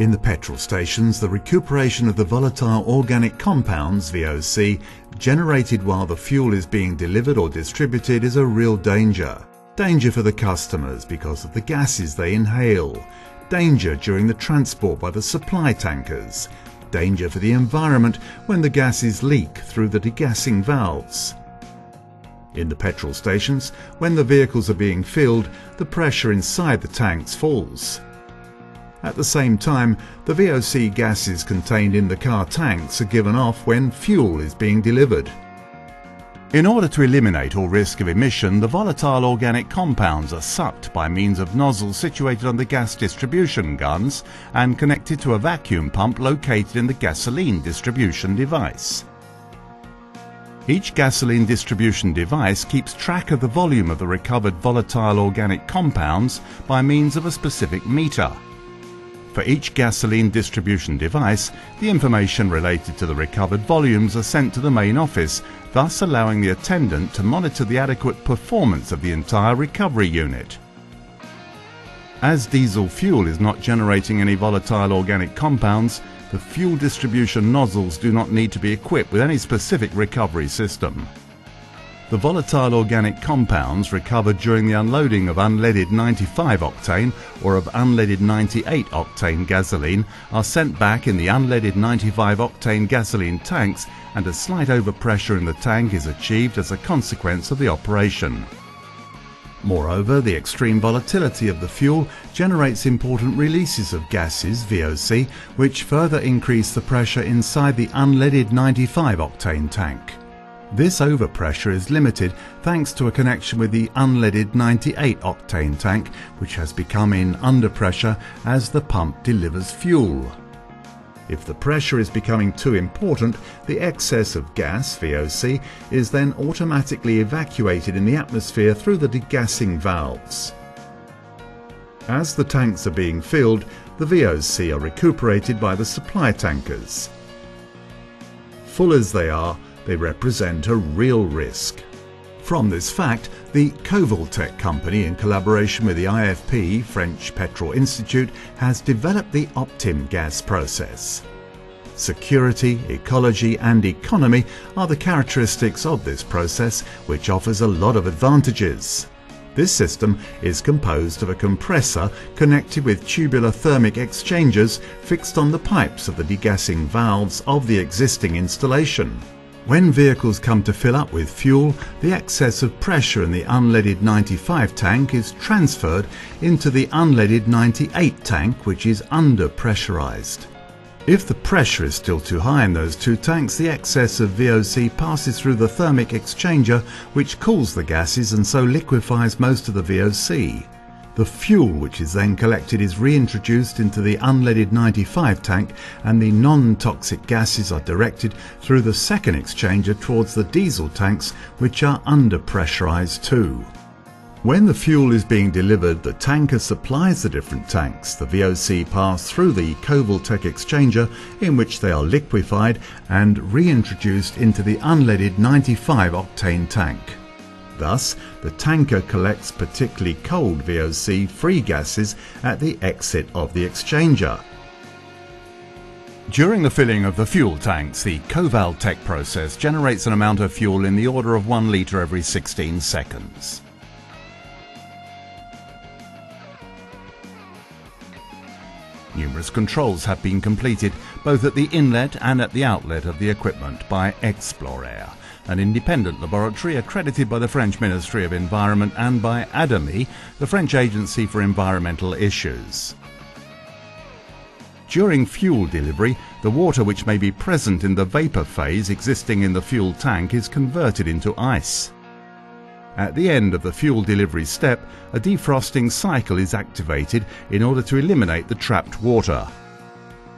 In the petrol stations, the recuperation of the volatile organic compounds, VOC, generated while the fuel is being delivered or distributed is a real danger. Danger for the customers because of the gases they inhale. Danger during the transport by the supply tankers. Danger for the environment when the gases leak through the degassing valves. In the petrol stations, when the vehicles are being filled, the pressure inside the tanks falls. At the same time, the VOC gases contained in the car tanks are given off when fuel is being delivered. In order to eliminate all risk of emission, the volatile organic compounds are sucked by means of nozzles situated on the gas distribution guns and connected to a vacuum pump located in the gasoline distribution device. Each gasoline distribution device keeps track of the volume of the recovered volatile organic compounds by means of a specific meter. For each gasoline distribution device, the information related to the recovered volumes are sent to the main office, thus allowing the attendant to monitor the adequate performance of the entire recovery unit. As diesel fuel is not generating any volatile organic compounds, the fuel distribution nozzles do not need to be equipped with any specific recovery system. The volatile organic compounds recovered during the unloading of unleaded 95 octane or of unleaded 98 octane gasoline are sent back in the unleaded 95 octane gasoline tanks, and a slight overpressure in the tank is achieved as a consequence of the operation. Moreover, the extreme volatility of the fuel generates important releases of gases, VOC, which further increase the pressure inside the unleaded 95 octane tank. This overpressure is limited thanks to a connection with the unleaded 98 octane tank, which has become in underpressure as the pump delivers fuel. If the pressure is becoming too important, the excess of gas, VOC, is then automatically evacuated in the atmosphere through the degassing valves. As the tanks are being filled, the VOC are recuperated by the supply tankers. Full as they are, they represent a real risk. From this fact, the Covaltech company, in collaboration with the IFP, French Petrol Institute, has developed the Optimgaz process. Security, ecology and economy are the characteristics of this process, which offers a lot of advantages. This system is composed of a compressor connected with tubular thermic exchangers fixed on the pipes of the degassing valves of the existing installation. When vehicles come to fill up with fuel, the excess of pressure in the unleaded 95 tank is transferred into the unleaded 98 tank, which is under-pressurized. If the pressure is still too high in those two tanks, the excess of VOC passes through the thermic exchanger, which cools the gases and so liquefies most of the VOC. The fuel which is then collected is reintroduced into the unleaded 95 tank, and the non-toxic gases are directed through the second exchanger towards the diesel tanks, which are under-pressurized too. When the fuel is being delivered, the tanker supplies the different tanks. The VOC pass through the Covaltech exchanger, in which they are liquefied and reintroduced into the unleaded 95 octane tank. Thus, the tanker collects particularly cold VOC-free gases at the exit of the exchanger. During the filling of the fuel tanks, the Covaltech process generates an amount of fuel in the order of 1 litre every 16 seconds. Numerous controls have been completed both at the inlet and at the outlet of the equipment by Explorer, an independent laboratory accredited by the French Ministry of Environment and by ADEME, the French Agency for Environmental Issues. During fuel delivery, the water which may be present in the vapour phase existing in the fuel tank is converted into ice. At the end of the fuel delivery step, a defrosting cycle is activated in order to eliminate the trapped water.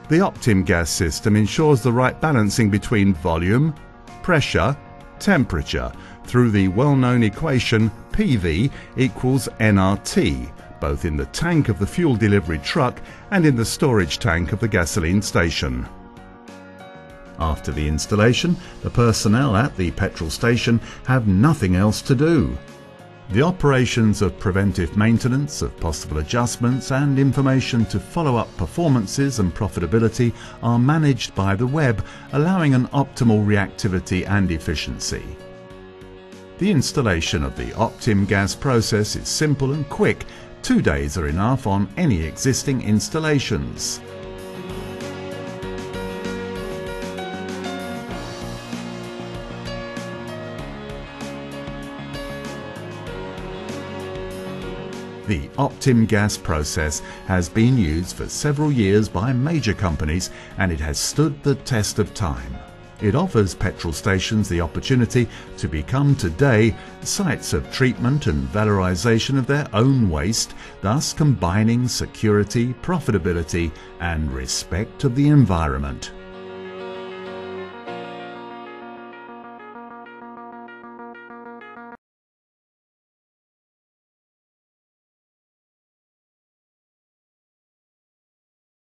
The Optimgaz system ensures the right balancing between volume, pressure, temperature through the well-known equation PV equals nRT, both in the tank of the fuel delivery truck and in the storage tank of the gasoline station. After the installation, the personnel at the petrol station have nothing else to do. The operations of preventive maintenance, of possible adjustments and information to follow up performances and profitability are managed by the web, allowing an optimal reactivity and efficiency. The installation of the Optimgaz process is simple and quick. 2 days are enough on any existing installations. The Optimgaz process has been used for several years by major companies and it has stood the test of time. It offers petrol stations the opportunity to become today sites of treatment and valorization of their own waste, thus combining security, profitability and respect of the environment.